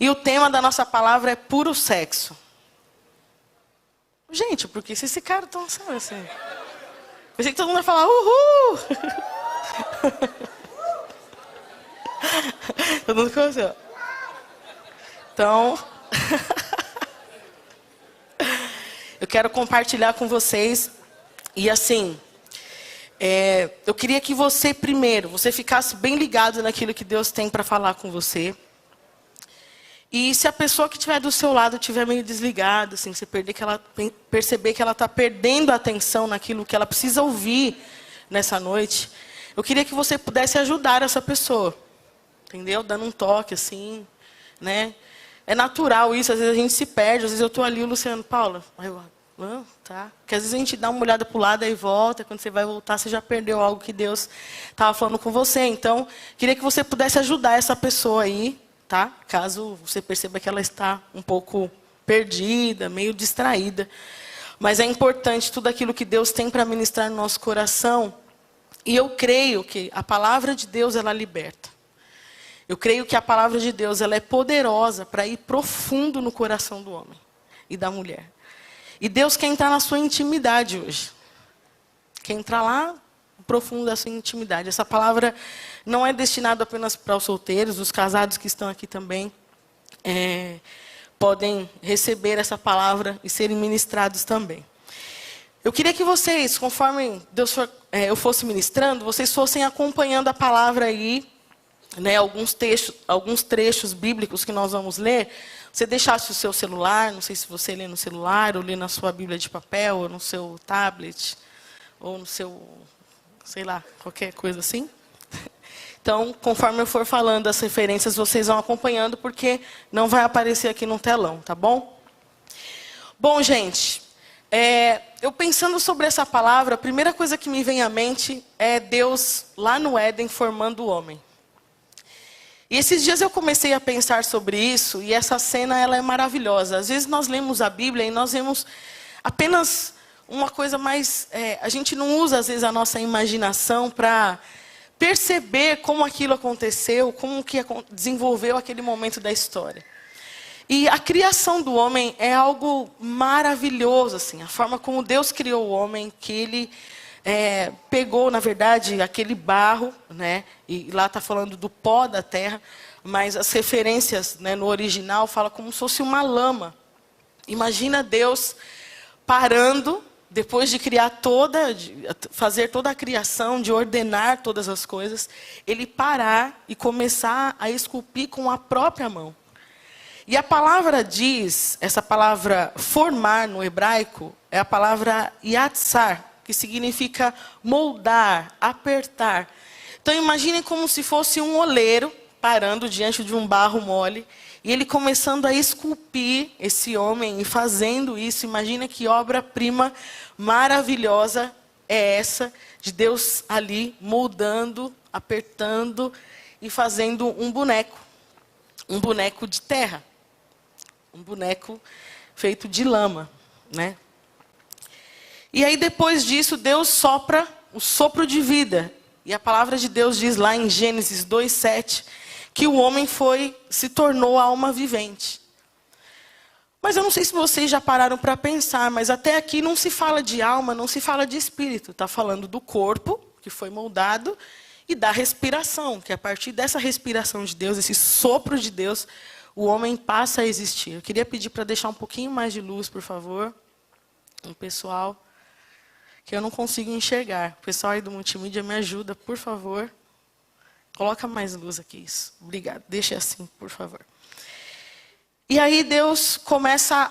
E o tema da nossa palavra é puro sexo. Gente, por que vocês ficaram tão assim? Pensei que todo mundo ia falar, uhul! Todo mundo ficou assim, ó. Então, eu quero compartilhar com vocês. E assim, eu queria que você primeiro, você ficasse bem ligado naquilo que Deus tem para falar com você. E se a pessoa que estiver do seu lado estiver meio desligada, assim, você perceber que ela está perdendo a atenção naquilo que ela precisa ouvir nessa noite, eu queria que você pudesse ajudar essa pessoa, entendeu? Dando um toque, assim, né? É natural isso, às vezes a gente se perde, às vezes eu estou ali, o Luciano, Paula, tá. Porque às vezes a gente dá uma olhada para o lado e volta, quando você vai voltar, você já perdeu algo que Deus estava falando com você. Então, queria que você pudesse ajudar essa pessoa aí, tá? Caso você perceba que ela está um pouco perdida, meio distraída. Mas é importante tudo aquilo que Deus tem para ministrar no nosso coração. E eu creio que a palavra de Deus, ela liberta. Eu creio que a palavra de Deus, ela é poderosa para ir profundo no coração do homem e da mulher. E Deus quer entrar na sua intimidade hoje. Quer entrar lá profundo da sua intimidade. Essa palavra não é destinada apenas para os solteiros, os casados que estão aqui também podem receber essa palavra e serem ministrados também. Eu queria que vocês, conforme eu fosse ministrando, vocês fossem acompanhando a palavra aí, né, alguns trechos bíblicos que nós vamos ler. Você deixasse o seu celular, não sei se você lê no celular, ou lê na sua Bíblia de papel, ou no seu tablet, ou no seu, sei lá, qualquer coisa assim. Então, conforme eu for falando as referências, vocês vão acompanhando, porque não vai aparecer aqui no telão, tá bom? Bom, gente, eu pensando sobre essa palavra, a primeira coisa que me vem à mente é Deus lá no Éden formando o homem. E esses dias eu comecei a pensar sobre isso, e essa cena ela é maravilhosa. Às vezes nós lemos a Bíblia e nós vemos apenas uma coisa mais... a gente não usa, às vezes, a nossa imaginação para perceber como aquilo aconteceu, como que desenvolveu aquele momento da história. E a criação do homem é algo maravilhoso, assim, a forma como Deus criou o homem, que ele pegou, na verdade, aquele barro, né, e lá está falando do pó da terra, mas as referências, né, no original fala como se fosse uma lama. Imagina Deus parando, depois de fazer toda a criação, de ordenar todas as coisas, ele parar e começar a esculpir com a própria mão. E a palavra diz, essa palavra formar no hebraico, é a palavra yatsar, que significa moldar, apertar. Então imaginem como se fosse um oleiro parando diante de um barro mole, e ele começando a esculpir esse homem e fazendo isso. Imagina que obra-prima maravilhosa é essa, de Deus ali moldando, apertando e fazendo um boneco de terra, um boneco feito de lama, né? E aí depois disso Deus sopra o sopro de vida. E a palavra de Deus diz lá em Gênesis 2:7 que o homem se tornou alma vivente. Mas eu não sei se vocês já pararam para pensar, mas até aqui não se fala de alma, não se fala de espírito. Está falando do corpo, que foi moldado, e da respiração, que a partir dessa respiração de Deus, esse sopro de Deus, o homem passa a existir. Eu queria pedir para deixar um pouquinho mais de luz, por favor, o pessoal, que eu não consigo enxergar. O pessoal aí do multimídia me ajuda, por favor. Coloca mais luz aqui, isso. Obrigado. Deixa assim, por favor. E aí Deus começa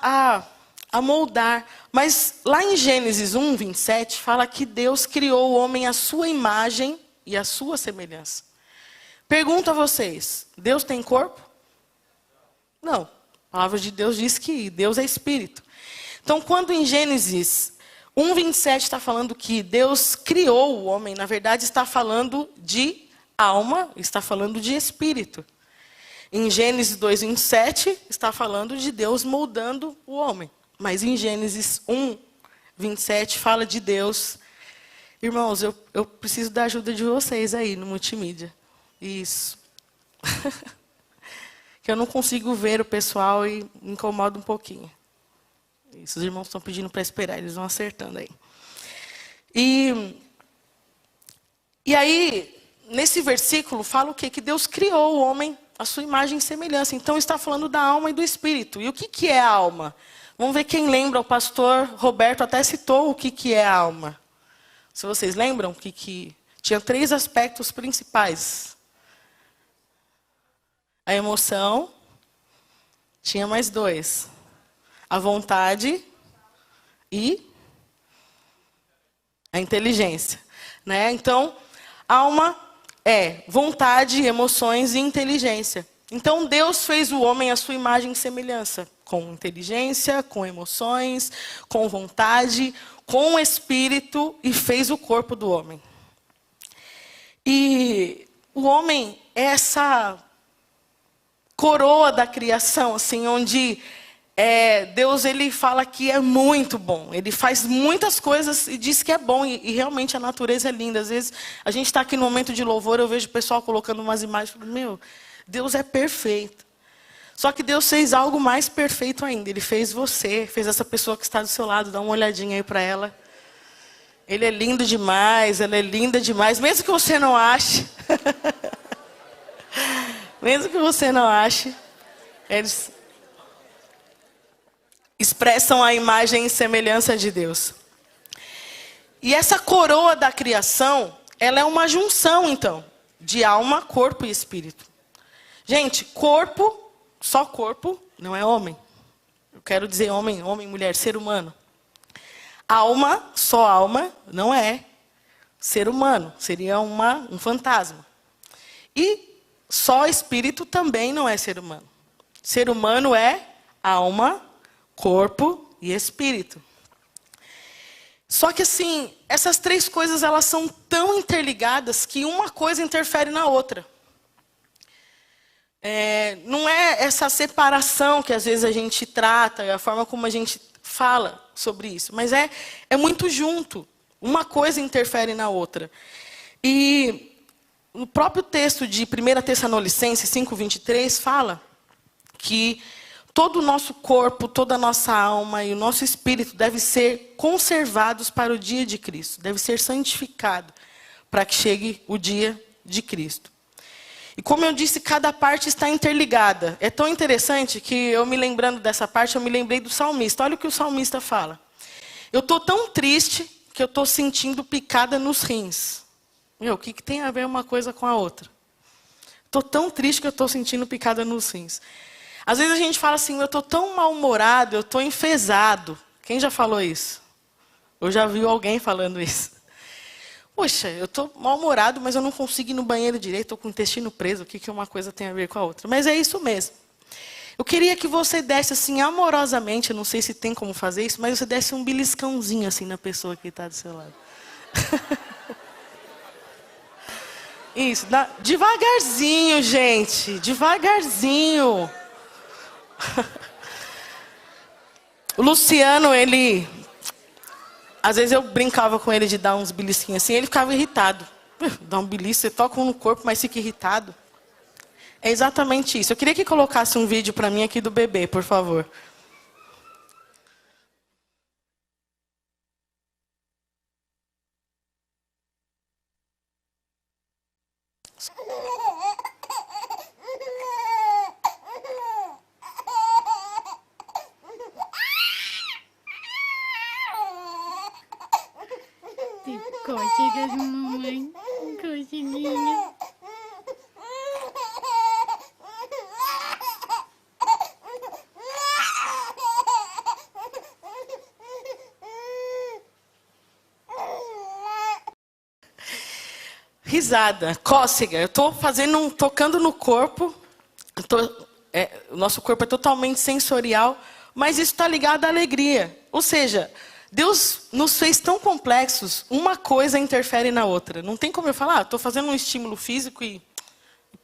a moldar. Mas lá em Gênesis 1:27, fala que Deus criou o homem à sua imagem e à sua semelhança. Pergunto a vocês, Deus tem corpo? Não. A palavra de Deus diz que Deus é espírito. Então, quando em Gênesis 1:27 está falando que Deus criou o homem, na verdade está falando de alma, está falando de espírito. Em Gênesis 2:27 está falando de Deus moldando o homem. Mas em Gênesis 1:27 fala de Deus. Irmãos, eu preciso da ajuda de vocês aí no multimídia. Isso. que eu não consigo ver o pessoal e me incomoda um pouquinho. Isso, os irmãos estão pedindo para esperar, eles vão acertando aí. E aí, nesse versículo, fala o quê? Que Deus criou o homem à sua imagem e semelhança. Então, está falando da alma e do espírito. E o que é a alma? Vamos ver quem lembra. O pastor Roberto até citou o que é a alma. Se vocês lembram, tinha 3 aspectos principais. A emoção, tinha mais 2. A vontade e a inteligência. Né? Então, alma é vontade, emoções e inteligência. Então, Deus fez o homem à sua imagem e semelhança. Com inteligência, com emoções, com vontade, com espírito e fez o corpo do homem. E o homem é essa coroa da criação, assim, onde Deus ele fala que é muito bom. Ele faz muitas coisas e diz que é bom. E realmente a natureza é linda. Às vezes a gente está aqui no momento de louvor, eu vejo o pessoal colocando umas imagens. Meu, Deus é perfeito. Só que Deus fez algo mais perfeito ainda. Ele fez você, fez essa pessoa que está do seu lado. Dá uma olhadinha aí para ela. Ele é lindo demais, ela é linda demais. Mesmo que você não ache. Mesmo que você não ache. Eles expressam a imagem e semelhança de Deus. E essa coroa da criação, ela é uma junção, então, de alma, corpo e espírito. Gente, corpo, só corpo, não é homem. Eu quero dizer homem, mulher, ser humano. Alma, só alma, não é ser humano. Seria um fantasma. E só espírito também não é ser humano. Ser humano é alma, corpo e espírito. Só que assim, essas 3 coisas elas são tão interligadas que uma coisa interfere na outra. Não é essa separação que às vezes a gente trata, a forma como a gente fala sobre isso, mas é muito junto. Uma coisa interfere na outra. E no próprio texto de 1 Tessalonicenses 5:23 fala que todo o nosso corpo, toda a nossa alma e o nosso espírito deve ser conservados para o dia de Cristo. Deve ser santificado para que chegue o dia de Cristo. E como eu disse, cada parte está interligada. É tão interessante que eu me lembrando dessa parte, eu me lembrei do salmista. Olha o que o salmista fala. Eu estou tão triste que eu estou sentindo picada nos rins. Meu, o que tem a ver uma coisa com a outra? Estou tão triste que eu estou sentindo picada nos rins. Às vezes a gente fala assim, eu estou tão mal-humorado, eu estou enfesado. Quem já falou isso? Eu já vi alguém falando isso. Poxa, eu estou mal-humorado, mas eu não consigo ir no banheiro direito, estou com o intestino preso, o que uma coisa tem a ver com a outra? Mas é isso mesmo. Eu queria que você desse assim, amorosamente, eu não sei se tem como fazer isso, mas você desse um beliscãozinho assim na pessoa que está do seu lado. Isso, devagarzinho, gente, devagarzinho. O Luciano, às vezes eu brincava com ele de dar uns belisquinhos assim, ele ficava irritado. Dá um belisco, você toca no corpo, mas fica irritado. É exatamente isso. Eu queria que colocasse um vídeo para mim aqui do bebê, por favor. Cócegas, mamãe. Coceguinha. Risada, cócega. Eu estou tocando no corpo. O nosso corpo é totalmente sensorial, mas isso está ligado à alegria. Ou seja, Deus nos fez tão complexos, uma coisa interfere na outra. Não tem como eu falar, estou fazendo um estímulo físico e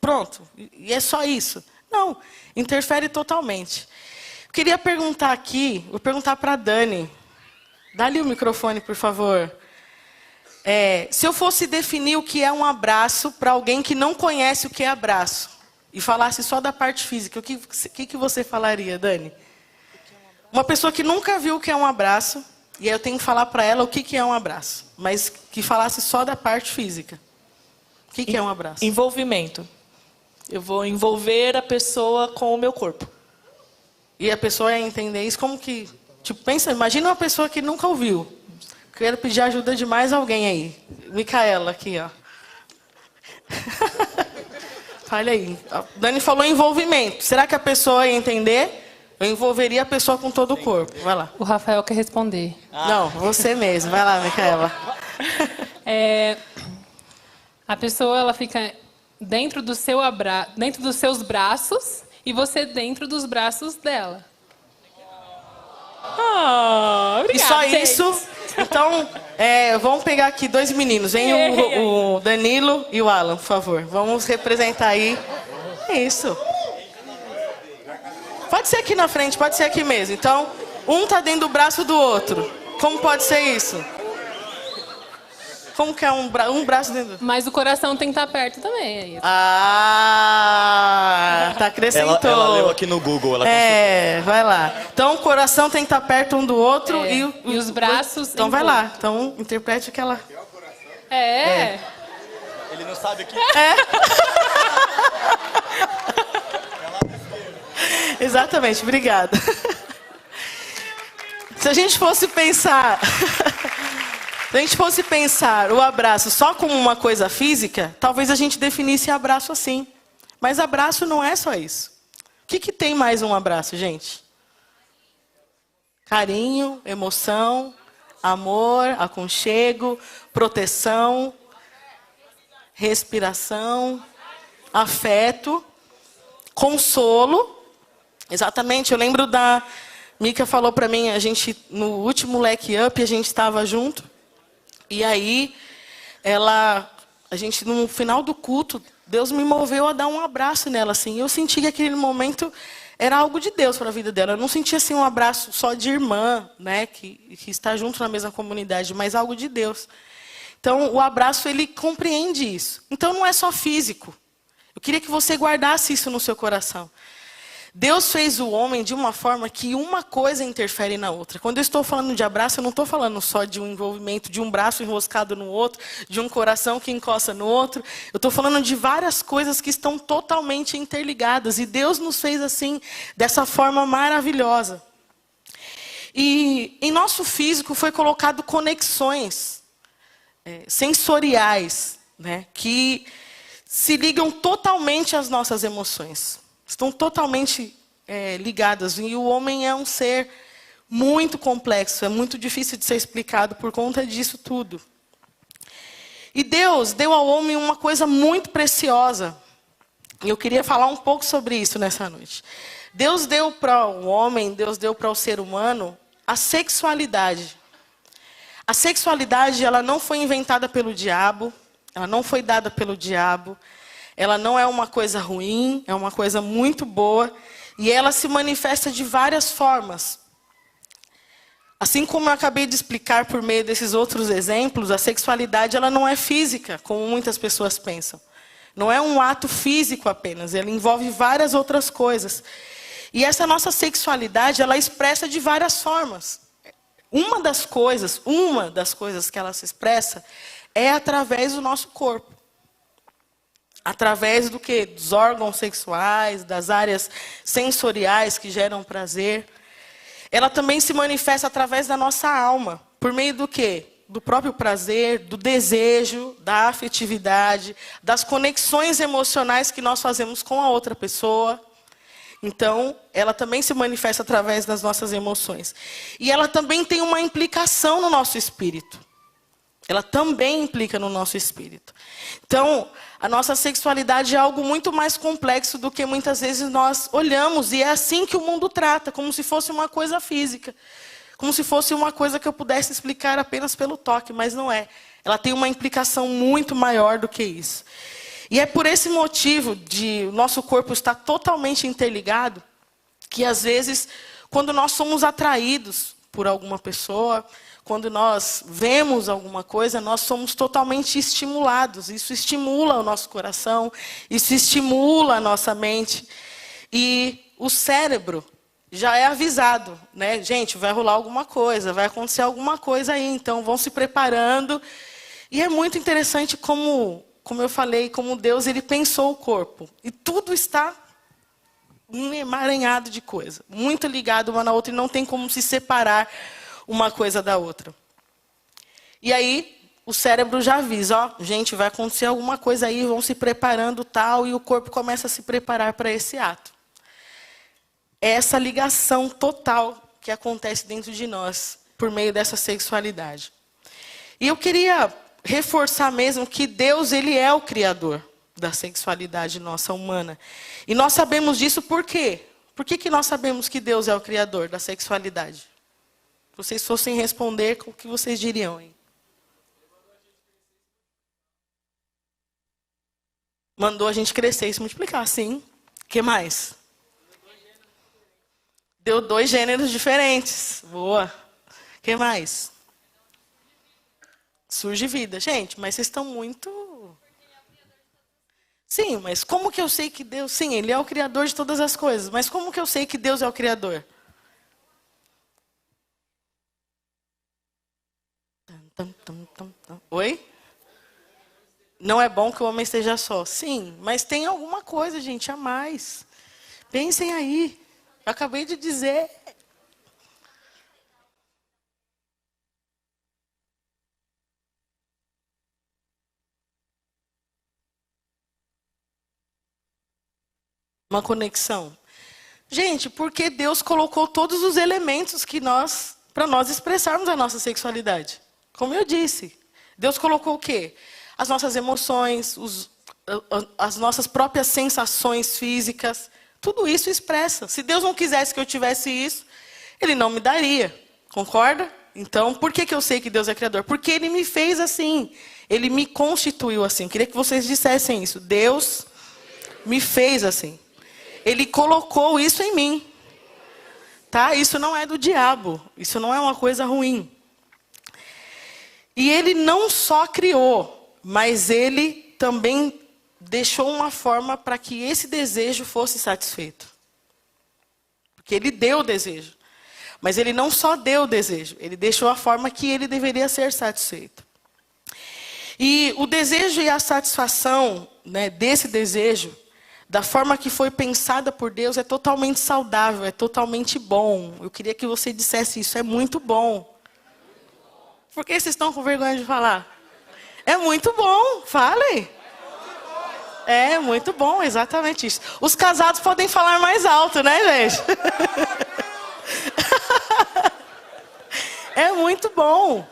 pronto, e é só isso. Não, interfere totalmente. Eu queria perguntar aqui, vou perguntar para a Dani. Dá ali o microfone, por favor. Se eu fosse definir o que é um abraço para alguém que não conhece o que é abraço, e falasse só da parte física, o que você falaria, Dani? Uma pessoa que nunca viu o que é um abraço, e aí eu tenho que falar para ela o que é um abraço, mas que falasse só da parte física. O que é um abraço? Envolvimento. Eu vou envolver a pessoa com o meu corpo. E a pessoa ia entender isso como que... Tipo, imagina uma pessoa que nunca ouviu. Quero pedir ajuda de mais alguém aí. Micaela, aqui, ó. Olha aí. A Dani falou envolvimento. Será que a pessoa ia entender? Eu envolveria a pessoa com todo o corpo. Vai lá. O Rafael quer responder. Não, você mesmo. Vai lá, Micaela. A pessoa ela fica dentro dos seus braços e você dentro dos braços dela. E só gente. isso. Então, vamos pegar aqui 2 meninos. Vem o Danilo e o Alan, por favor. Vamos representar aí. É isso. Pode ser aqui na frente, pode ser aqui mesmo. Então, um tá dentro do braço do outro. Como pode ser isso? Como que é um braço dentro do... Mas o coração tem que estar perto também. É isso. Tá acrescentou. Ela leu aqui no Google. Vai lá. Então, o coração tem que estar perto um do outro e os braços... Então, vai lá. Então, interprete o que ela... Ele não sabe o que... Exatamente, obrigada. Se a gente fosse pensar... Se a gente fosse pensar o abraço só como uma coisa física, talvez a gente definisse abraço assim. Mas abraço não é só isso. O que tem mais um abraço, gente? Carinho, emoção, amor, aconchego, proteção, respiração, afeto, consolo. Exatamente, eu lembro da... Mica falou para mim, a gente, no último Leque Up, a gente estava junto. E aí, a gente, no final do culto, Deus me moveu a dar um abraço nela, assim. Eu senti que aquele momento era algo de Deus para a vida dela. Eu não sentia, assim, um abraço só de irmã, né, que está junto na mesma comunidade, mas algo de Deus. Então, o abraço, ele compreende isso. Então, não é só físico. Eu queria que você guardasse isso no seu coração. Deus fez o homem de uma forma que uma coisa interfere na outra. Quando eu estou falando de abraço, eu não estou falando só de um envolvimento, de um braço enroscado no outro, de um coração que encosta no outro. Eu estou falando de várias coisas que estão totalmente interligadas. E Deus nos fez assim, dessa forma maravilhosa. E em nosso físico foi colocado conexões sensoriais, né, que se ligam totalmente às nossas emoções. Estão totalmente ligadas. E o homem é um ser muito complexo. É muito difícil de ser explicado por conta disso tudo. E Deus deu ao homem uma coisa muito preciosa. E eu queria falar um pouco sobre isso nessa noite. Deus deu para o homem, Deus deu para o ser humano a sexualidade. A sexualidade, ela não foi inventada pelo diabo. Ela não foi dada pelo diabo. Ela não é uma coisa ruim, é uma coisa muito boa. E ela se manifesta de várias formas. Assim como eu acabei de explicar por meio desses outros exemplos, a sexualidade ela não é física, como muitas pessoas pensam. Não é um ato físico apenas, ela envolve várias outras coisas. E essa nossa sexualidade, ela expressa de várias formas. Uma das coisas que ela se expressa é através do nosso corpo. Através do quê? Dos órgãos sexuais, das áreas sensoriais que geram prazer. Ela também se manifesta através da nossa alma. Por meio do quê? Do próprio prazer, do desejo, da afetividade, das conexões emocionais que nós fazemos com a outra pessoa. Então, ela também se manifesta através das nossas emoções. E ela também tem uma implicação no nosso espírito. Ela também implica no nosso espírito. Então, a nossa sexualidade é algo muito mais complexo do que muitas vezes nós olhamos. E é assim que o mundo trata, como se fosse uma coisa física. Como se fosse uma coisa que eu pudesse explicar apenas pelo toque, mas não é. Ela tem uma implicação muito maior do que isso. E é por esse motivo de o nosso corpo estar totalmente interligado, que às vezes, quando nós somos atraídos por alguma pessoa, quando nós vemos alguma coisa, nós somos totalmente estimulados. Isso estimula o nosso coração, isso estimula a nossa mente. E o cérebro já é avisado, né? Gente, vai rolar alguma coisa, vai acontecer alguma coisa aí, então vão se preparando. E é muito interessante como eu falei, como Deus ele pensou o corpo. E tudo está um emaranhado de coisa, muito ligado uma na outra, e não tem como se separar uma coisa da outra. E aí, o cérebro já avisa, ó, gente, vai acontecer alguma coisa aí, vão se preparando tal, e o corpo começa a se preparar para esse ato. É essa ligação total que acontece dentro de nós, por meio dessa sexualidade. E eu queria reforçar mesmo que Deus ele é o criador da sexualidade nossa humana. E nós sabemos disso por quê? Por que nós sabemos que Deus é o criador da sexualidade? Se vocês fossem responder, o que vocês diriam, hein? Mandou a gente crescer e se multiplicar, sim. O que mais? Deu 2 gêneros diferentes. Boa. O que mais? Surge vida. Gente, mas vocês estão muito... Sim, mas como que eu sei que Deus... Sim, Ele é o Criador de todas as coisas. Mas como que eu sei que Deus é o Criador? Oi? Não é bom que o homem esteja só. Sim, mas tem alguma coisa, gente, a mais. Pensem aí. Eu acabei de dizer. Uma conexão. Gente, porque Deus colocou todos os elementos que para nós expressarmos a nossa sexualidade. Como eu disse, Deus colocou o quê? As nossas emoções, as nossas próprias sensações físicas. Tudo isso expressa. Se Deus não quisesse que eu tivesse isso, Ele não me daria. Concorda? Então, por que eu sei que Deus é criador? Porque Ele me fez assim. Ele me constituiu assim. Queria que vocês dissessem isso. Deus me fez assim. Ele colocou isso em mim. Tá? Isso não é do diabo. Isso não é uma coisa ruim. E Ele não só criou, mas Ele também deixou uma forma para que esse desejo fosse satisfeito. Porque Ele deu o desejo. Mas Ele não só deu o desejo, Ele deixou a forma que ele deveria ser satisfeito. E o desejo e a satisfação, né, desse desejo, da forma que foi pensada por Deus, é totalmente saudável, é totalmente bom. Eu queria que você dissesse isso, é muito bom. Por que vocês estão com vergonha de falar? É muito bom, fale. É muito bom, exatamente isso. Os casados podem falar mais alto, né, gente? É muito bom.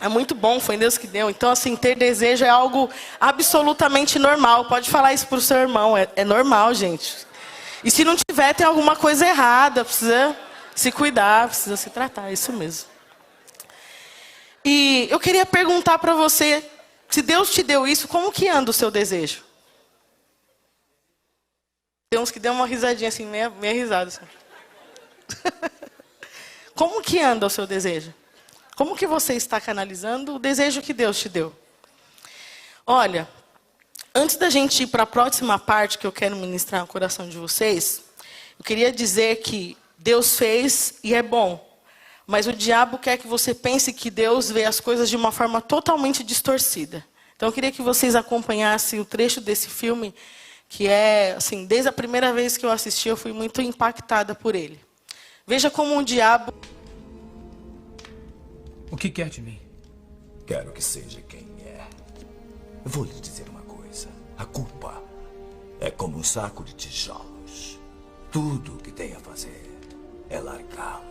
É muito bom, foi Deus que deu. Então, assim, ter desejo é algo absolutamente normal. Pode falar isso para o seu irmão, é normal, gente. E se não tiver, tem alguma coisa errada, precisa se cuidar, precisa se tratar, é isso mesmo. E eu queria perguntar para você, se Deus te deu isso, como que anda o seu desejo? Tem uns que deu uma risadinha assim, meia risada. Assim. Como que anda o seu desejo? Como que você está canalizando o desejo que Deus te deu? Olha, antes da gente ir para a próxima parte que eu quero ministrar no coração de vocês, eu queria dizer que Deus fez e é bom. Mas o diabo quer que você pense que Deus vê as coisas de uma forma totalmente distorcida. Então eu queria que vocês acompanhassem o trecho desse filme, que é, assim, desde a primeira vez que eu assisti, eu fui muito impactada por ele. Veja como o diabo... O que quer de mim? Quero que seja quem é. Vou lhe dizer uma coisa. A culpa é como um saco de tijolos. Tudo o que tem a fazer é largá-lo.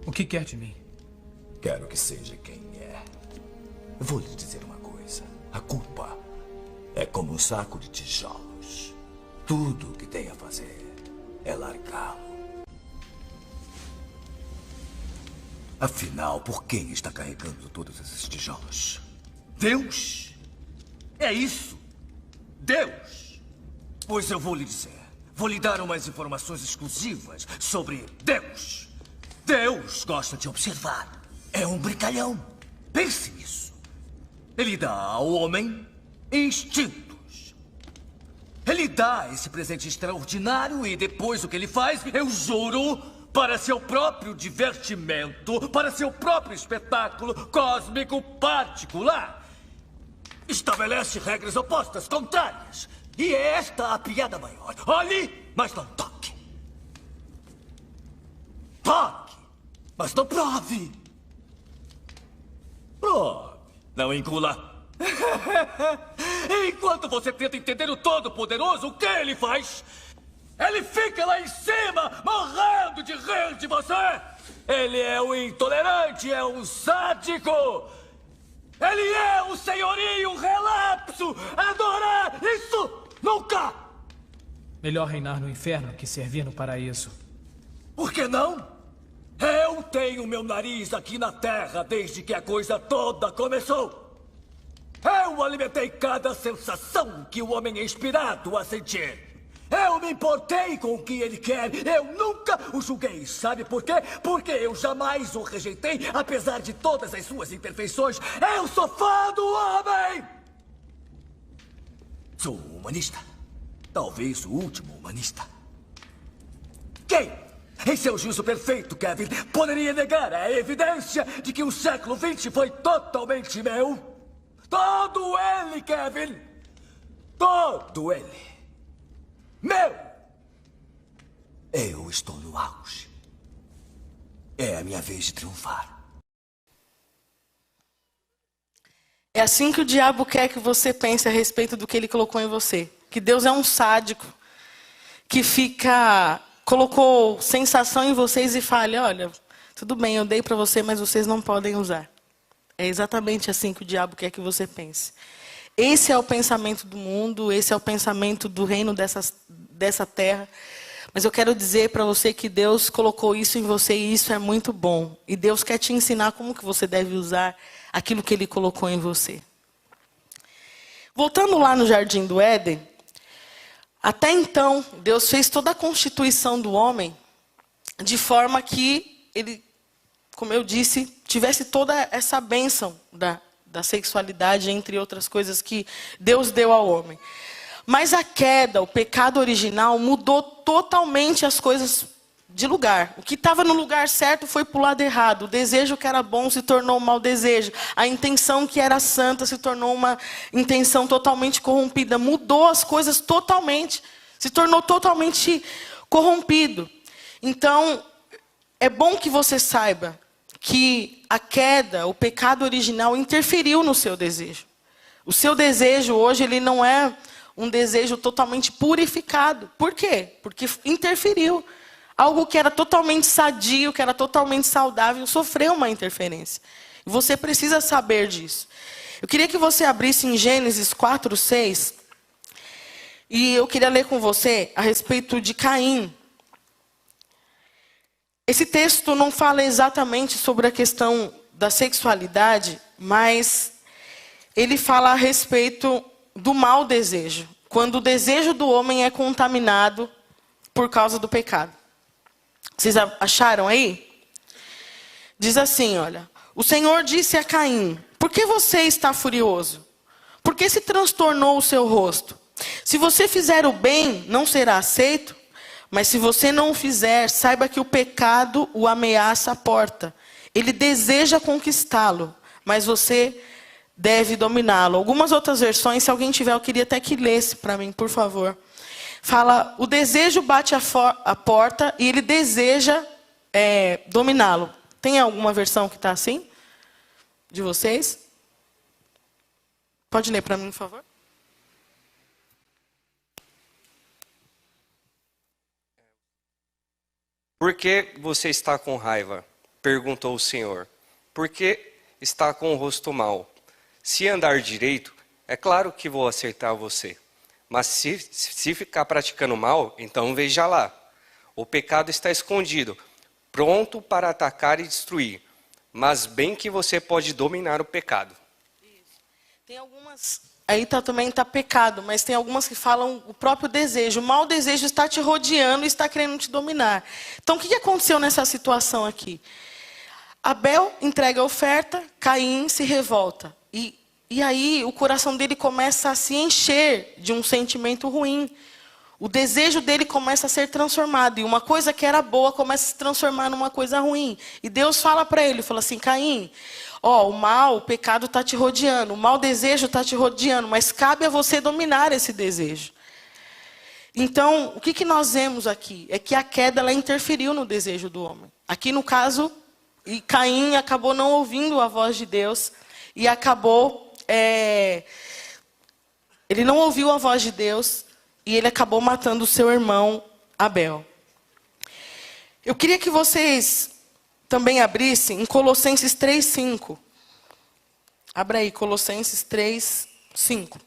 O que quer de mim? Quero que seja quem é. Vou lhe dizer uma coisa. A culpa é como um saco de tijolos. Tudo o que tem a fazer é largá-lo. Afinal, por quem está carregando todos esses tijolos? Deus? É isso? Deus? Pois eu vou lhe dizer. Vou lhe dar umas informações exclusivas sobre Deus. Deus gosta de observar. É um brincalhão. Pense nisso. Ele dá ao homem instintos. Ele dá esse presente extraordinário e depois o que ele faz, eu juro, para seu próprio divertimento, para seu próprio espetáculo cósmico particular, estabelece regras opostas, contrárias. E é esta a piada maior. Olhe, mas não toque. Toque, mas não prove. Prove, não engula. Enquanto você tenta entender o Todo-Poderoso, o que ele faz? Ele fica lá em cima, morrendo de rir de você. Ele é um intolerante, é um sádico. Ele é um senhorio relapso. Adorar isso nunca. Melhor reinar no inferno que servir no paraíso. Por que não? Eu tenho meu nariz aqui na terra desde que a coisa toda começou. Eu alimentei cada sensação que o homem é inspirado a sentir. Eu me importei com o que ele quer. Eu nunca o julguei. Sabe por quê? Porque eu jamais o rejeitei, apesar de todas as suas imperfeições. Eu sou fã do homem! Sou um humanista. Talvez o último humanista. Quem, em seu juízo perfeito, Kevin, poderia negar a evidência de que o século XX foi totalmente meu? Todo ele, Kevin! Todo ele! Meu! Eu estou no auge. É a minha vez de triunfar. É assim que o diabo quer que você pense a respeito do que ele colocou em você. Que Deus é um sádico que colocou sensação em vocês e fala, olha, tudo bem, eu dei para você, mas vocês não podem usar. É exatamente assim que o diabo quer que você pense. Esse é o pensamento do mundo, esse é o pensamento do reino dessa terra. Mas eu quero dizer para você que Deus colocou isso em você e isso é muito bom. E Deus quer te ensinar como que você deve usar aquilo que Ele colocou em você. Voltando lá no Jardim do Éden, até então, Deus fez toda a constituição do homem de forma que ele, como eu disse, tivesse toda essa bênção da sexualidade, entre outras coisas que Deus deu ao homem. Mas a queda, o pecado original, mudou totalmente as coisas de lugar. O que estava no lugar certo foi para o lado errado. O desejo que era bom se tornou um mau desejo. A intenção que era santa se tornou uma intenção totalmente corrompida. Mudou as coisas totalmente. Se tornou totalmente corrompido. Então, é bom que você saiba que a queda, o pecado original, interferiu no seu desejo. O seu desejo hoje, ele não é um desejo totalmente purificado. Por quê? Porque interferiu. Algo que era totalmente sadio, que era totalmente saudável, sofreu uma interferência. E você precisa saber disso. Eu queria que você abrisse em Gênesis 4:6. E eu queria ler com você a respeito de Caim. Esse texto não fala exatamente sobre a questão da sexualidade, mas ele fala a respeito do mau desejo. Quando o desejo do homem é contaminado por causa do pecado. Vocês acharam aí? Diz assim, olha. O Senhor disse a Caim, por que você está furioso? Por que se transtornou o seu rosto? Se você fizer o bem, não será aceito? Mas se você não o fizer, saiba que o pecado o ameaça à porta. Ele deseja conquistá-lo, mas você deve dominá-lo. Algumas outras versões, se alguém tiver, eu queria até que lesse para mim, por favor. Fala, o desejo bate a porta e ele deseja dominá-lo. Tem alguma versão que está assim? De vocês? Pode ler para mim, por favor. Por que você está com raiva? Perguntou o Senhor. Por que está com o rosto mau? Se andar direito, é claro que vou acertar você. Mas se ficar praticando mal, então veja lá. O pecado está escondido, pronto para atacar e destruir. Mas bem que você pode dominar o pecado. Tem algumas... Aí também está pecado, mas tem algumas que falam o próprio desejo. O mau desejo está te rodeando e está querendo te dominar. Então, o que aconteceu nessa situação aqui? Abel entrega a oferta, Caim se revolta. E aí o coração dele começa a se encher de um sentimento ruim. O desejo dele começa a ser transformado. E uma coisa que era boa começa a se transformar numa coisa ruim. E Deus fala para ele, fala assim, Caim, o mal, o pecado está te rodeando, o mau desejo está te rodeando, mas cabe a você dominar esse desejo. Então, o que nós vemos aqui? É que a queda ela interferiu no desejo do homem. Aqui no caso, Caim acabou não ouvindo a voz de Deus e acabou... ele não ouviu a voz de Deus e ele acabou matando o seu irmão Abel. Eu queria que vocês também abrissem em Colossenses 3:5. Abra aí, Colossenses 3:5.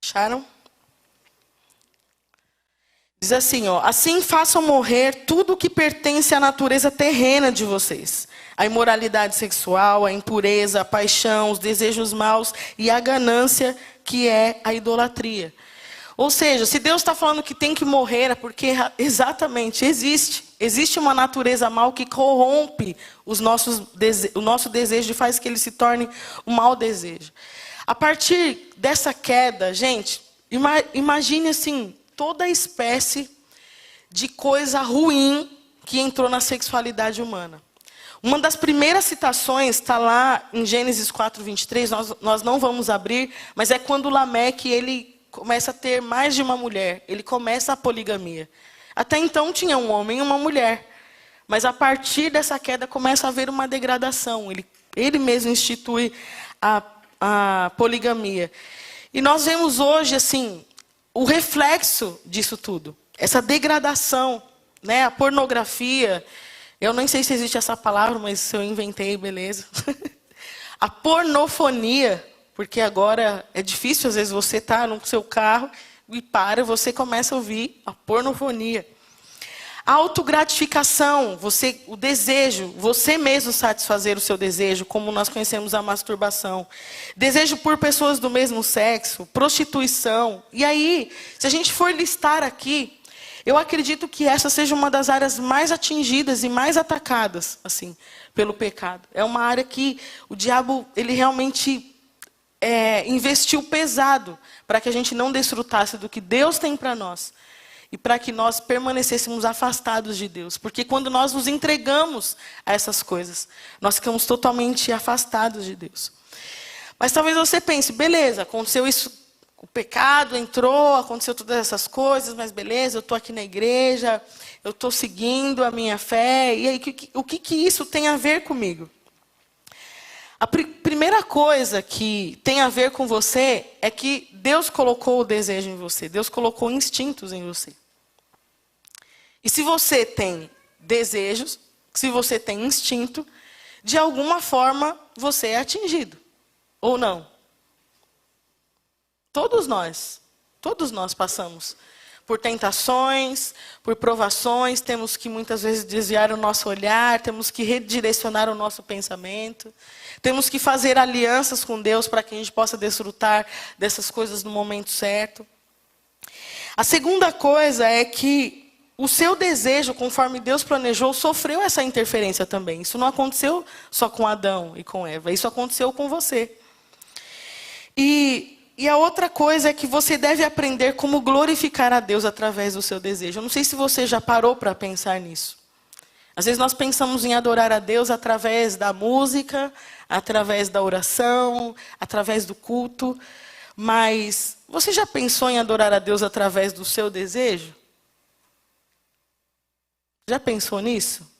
Acharam? Diz assim, assim façam morrer tudo o que pertence à natureza terrena de vocês. A imoralidade sexual, a impureza, a paixão, os desejos maus e a ganância, que é a idolatria. Ou seja, se Deus está falando que tem que morrer, é porque exatamente existe uma natureza mal que corrompe o nosso desejo e faz que ele se torne um mau desejo. A partir dessa queda, gente, imagine assim, toda espécie de coisa ruim que entrou na sexualidade humana. Uma das primeiras citações está lá em Gênesis 4:23, nós não vamos abrir, mas é quando Lameque ele começa a ter mais de uma mulher, ele começa a poligamia. Até então tinha um homem e uma mulher, mas a partir dessa queda começa a haver uma degradação, ele mesmo institui a poligamia. E nós vemos hoje assim, o reflexo disso tudo, essa degradação, né? A pornografia, eu nem sei se existe essa palavra, mas se eu inventei, beleza. A pornofonia, porque agora é difícil, às vezes você está no seu carro e você começa a ouvir a pornofonia. A autogratificação, o desejo, você mesmo satisfazer o seu desejo, como nós conhecemos a masturbação. Desejo por pessoas do mesmo sexo, prostituição. E aí, se a gente for listar aqui, eu acredito que essa seja uma das áreas mais atingidas e mais atacadas, assim, pelo pecado. É uma área que o diabo, ele realmente investiu pesado para que a gente não desfrutasse do que Deus tem para nós. E para que nós permanecêssemos afastados de Deus. Porque quando nós nos entregamos a essas coisas, nós ficamos totalmente afastados de Deus. Mas talvez você pense, beleza, aconteceu isso, o pecado entrou, aconteceu todas essas coisas, mas beleza, eu estou aqui na igreja, eu estou seguindo a minha fé, e aí o que isso tem a ver comigo? A primeira coisa que tem a ver com você é que Deus colocou o desejo em você, Deus colocou instintos em você. E se você tem desejos, se você tem instinto, de alguma forma você é atingido. Ou não? Todos nós passamos por tentações, por provações, temos que muitas vezes desviar o nosso olhar, temos que redirecionar o nosso pensamento, temos que fazer alianças com Deus para que a gente possa desfrutar dessas coisas no momento certo. A segunda coisa é que o seu desejo, conforme Deus planejou, sofreu essa interferência também. Isso não aconteceu só com Adão e com Eva, isso aconteceu com você. E a outra coisa é que você deve aprender como glorificar a Deus através do seu desejo. Eu não sei se você já parou para pensar nisso. Às vezes nós pensamos em adorar a Deus através da música, através da oração, através do culto. Mas você já pensou em adorar a Deus através do seu desejo? Já pensou nisso?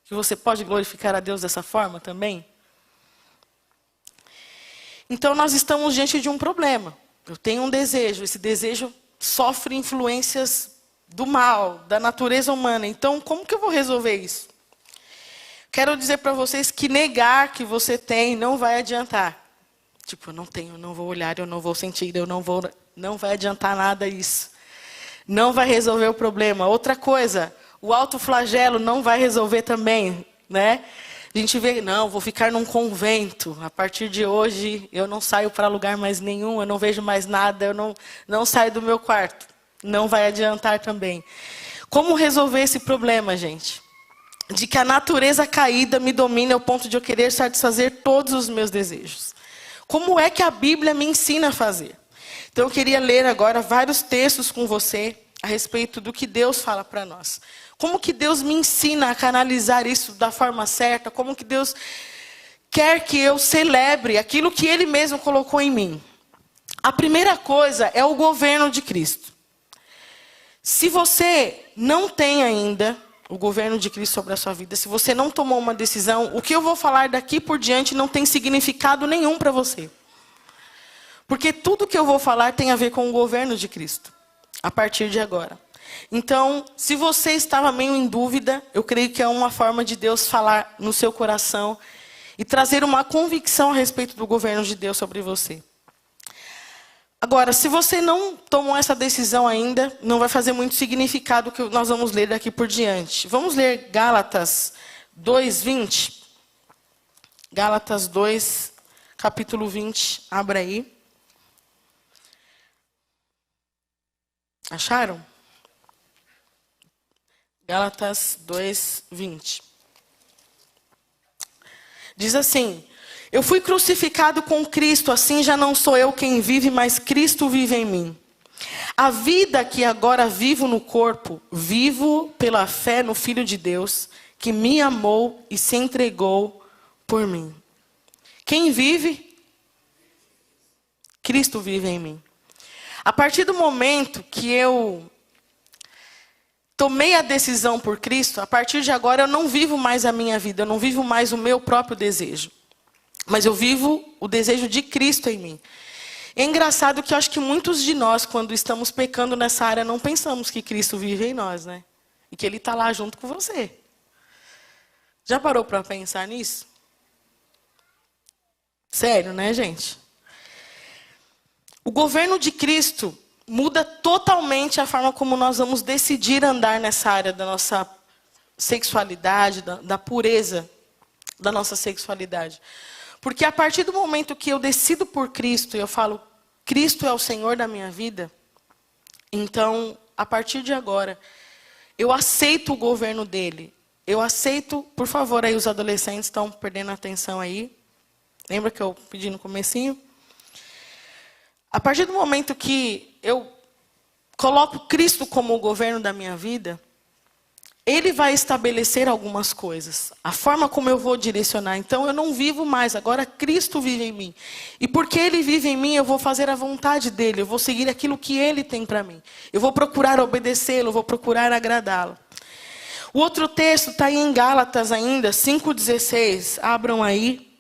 Que você pode glorificar a Deus dessa forma também? Então nós estamos diante de um problema. Eu tenho um desejo, esse desejo sofre influências do mal, da natureza humana. Então como que eu vou resolver isso? Quero dizer para vocês que negar que você tem não vai adiantar. Tipo, eu não tenho, eu não vou olhar, eu não vou sentir, não vai adiantar nada isso. não vai resolver o problema. Outra coisa, o autoflagelo não vai resolver também, né? A gente vê, não, vou ficar num convento. A partir de hoje, eu não saio para lugar mais nenhum, eu não vejo mais nada, eu não saio do meu quarto. Não vai adiantar também. Como resolver esse problema, gente? De que a natureza caída me domina ao ponto de eu querer satisfazer todos os meus desejos. Como é que a Bíblia me ensina a fazer? Então eu queria ler agora vários textos com você a respeito do que Deus fala para nós. Como que Deus me ensina a canalizar isso da forma certa? Como que Deus quer que eu celebre aquilo que Ele mesmo colocou em mim? A primeira coisa é o governo de Cristo. Se você não tem ainda o governo de Cristo sobre a sua vida, se você não tomou uma decisão, o que eu vou falar daqui por diante não tem significado nenhum para você. Porque tudo que eu vou falar tem a ver com o governo de Cristo, a partir de agora. Então, se você estava meio em dúvida, eu creio que é uma forma de Deus falar no seu coração e trazer uma convicção a respeito do governo de Deus sobre você. Agora, se você não tomou essa decisão ainda, não vai fazer muito significado o que nós vamos ler daqui por diante. Vamos ler Gálatas 2:20. Gálatas 2, capítulo 20. Abra aí. Acharam? Gálatas 2:20. Diz assim: eu fui crucificado com Cristo, assim já não sou eu quem vive, mas Cristo vive em mim. A vida que agora vivo no corpo, vivo pela fé no Filho de Deus, que me amou e se entregou por mim. Quem vive? Cristo vive em mim. A partir do momento que eu tomei a decisão por Cristo, a partir de agora eu não vivo mais a minha vida, eu não vivo mais o meu próprio desejo. Mas eu vivo o desejo de Cristo em mim. É engraçado que eu acho que muitos de nós, quando estamos pecando nessa área, não pensamos que Cristo vive em nós, né? E que Ele está lá junto com você. Já parou para pensar nisso? Sério, né, gente? O governo de Cristo muda totalmente a forma como nós vamos decidir andar nessa área da nossa sexualidade, da pureza da nossa sexualidade. Porque a partir do momento que eu decido por Cristo, e eu falo, Cristo é o Senhor da minha vida, então, a partir de agora, eu aceito o governo dele. Eu aceito, por favor, aí os adolescentes estão perdendo a atenção aí. Lembra que eu pedi no comecinho? A partir do momento que eu coloco Cristo como o governo da minha vida, Ele vai estabelecer algumas coisas. A forma como eu vou direcionar. Então eu não vivo mais, agora Cristo vive em mim. E porque Ele vive em mim, eu vou fazer a vontade dEle. Eu vou seguir aquilo que Ele tem para mim. Eu vou procurar obedecê-lo, eu vou procurar agradá-lo. O outro texto está em Gálatas ainda, 5,16. Abram aí.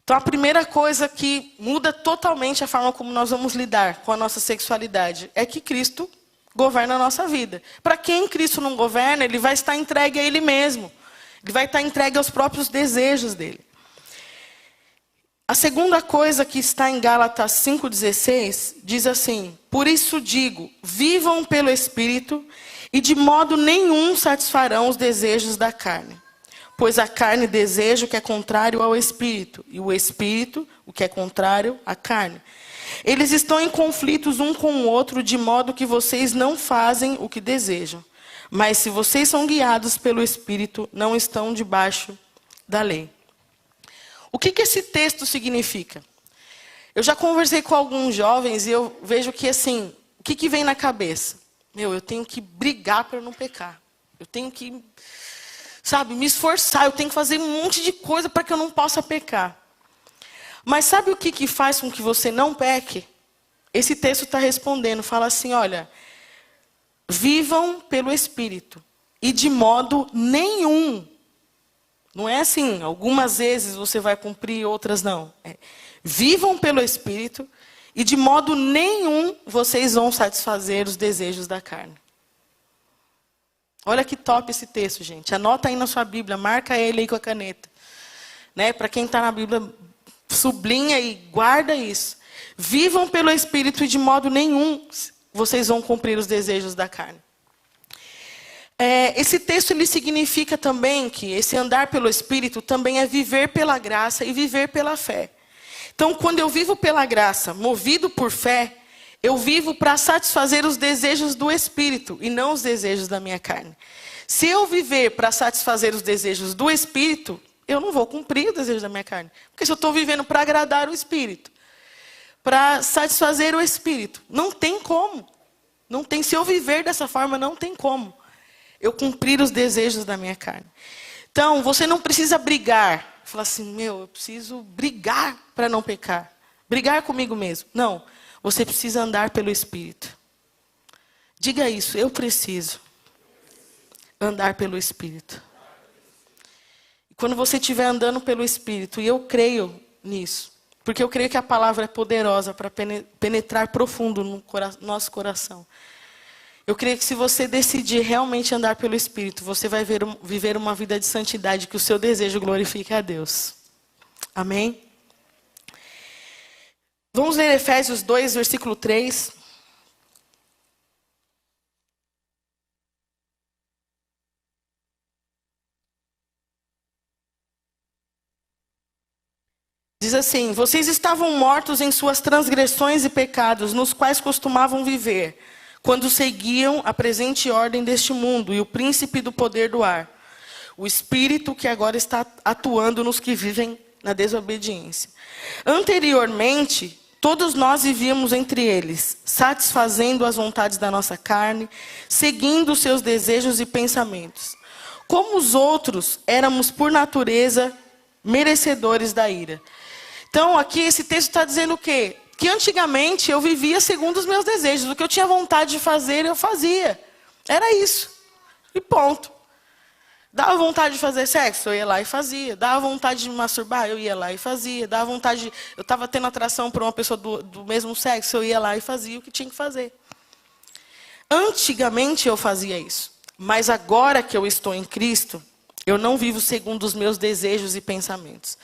Então a primeira coisa que muda totalmente a forma como nós vamos lidar com a nossa sexualidade é que Cristo governa a nossa vida. Para quem Cristo não governa, ele vai estar entregue a Ele mesmo. Ele vai estar entregue aos próprios desejos dele. A segunda coisa que está em Gálatas 5,16 diz assim: por isso digo, vivam pelo Espírito e de modo nenhum satisfarão os desejos da carne. Pois a carne deseja o que é contrário ao Espírito, e o Espírito o que é contrário à carne. Eles estão em conflitos um com o outro, de modo que vocês não fazem o que desejam. Mas se vocês são guiados pelo Espírito, não estão debaixo da lei. O que esse texto significa? Eu já conversei com alguns jovens e eu vejo que assim, o que vem na cabeça? Eu tenho que brigar para não pecar. Eu tenho que, me esforçar. Eu tenho que fazer um monte de coisa para que eu não possa pecar. Mas sabe o que faz com que você não peque? Esse texto está respondendo, fala assim, olha, vivam pelo Espírito e de modo nenhum. Não é assim, algumas vezes você vai cumprir, outras não. Vivam pelo Espírito e de modo nenhum vocês vão satisfazer os desejos da carne. Olha que top esse texto, gente. Anota aí na sua Bíblia, marca ele aí com a caneta. Né? Para quem está na Bíblia, sublinha e guarda isso. Vivam pelo Espírito e de modo nenhum vocês vão cumprir os desejos da carne. Esse texto ele significa também que esse andar pelo Espírito também é viver pela graça e viver pela fé. Então, quando eu vivo pela graça, movido por fé, eu vivo para satisfazer os desejos do Espírito e não os desejos da minha carne. Se eu viver para satisfazer os desejos do Espírito, eu não vou cumprir o desejo da minha carne. Porque se eu estou vivendo para agradar o Espírito, para satisfazer o Espírito, não tem como. Não tem, se eu viver dessa forma, não tem como eu cumprir os desejos da minha carne. Então, você não precisa brigar. Falar assim, eu preciso brigar para não pecar. Brigar comigo mesmo. Não, você precisa andar pelo Espírito. Diga isso, eu preciso andar pelo Espírito. Quando você estiver andando pelo Espírito, e eu creio nisso, porque eu creio que a palavra é poderosa para penetrar profundo no nosso coração. Eu creio que se você decidir realmente andar pelo Espírito, você vai viver uma vida de santidade, que o seu desejo glorifique a Deus. Amém? Vamos ler Efésios 2, versículo 3. Diz assim: vocês estavam mortos em suas transgressões e pecados, nos quais costumavam viver, quando seguiam a presente ordem deste mundo e o príncipe do poder do ar, o espírito que agora está atuando nos que vivem na desobediência. Anteriormente, todos nós vivíamos entre eles, satisfazendo as vontades da nossa carne, seguindo os seus desejos e pensamentos. Como os outros, éramos por natureza merecedores da ira. Então, aqui esse texto está dizendo o quê? Que antigamente eu vivia segundo os meus desejos. O que eu tinha vontade de fazer, eu fazia. Era isso. E ponto. Dava vontade de fazer sexo, eu ia lá e fazia. Dava vontade de me masturbar, eu ia lá e fazia. Dava vontade eu estava tendo atração por uma pessoa do mesmo sexo, eu ia lá e fazia o que tinha que fazer. Antigamente eu fazia isso. Mas agora que eu estou em Cristo, eu não vivo segundo os meus desejos e pensamentos.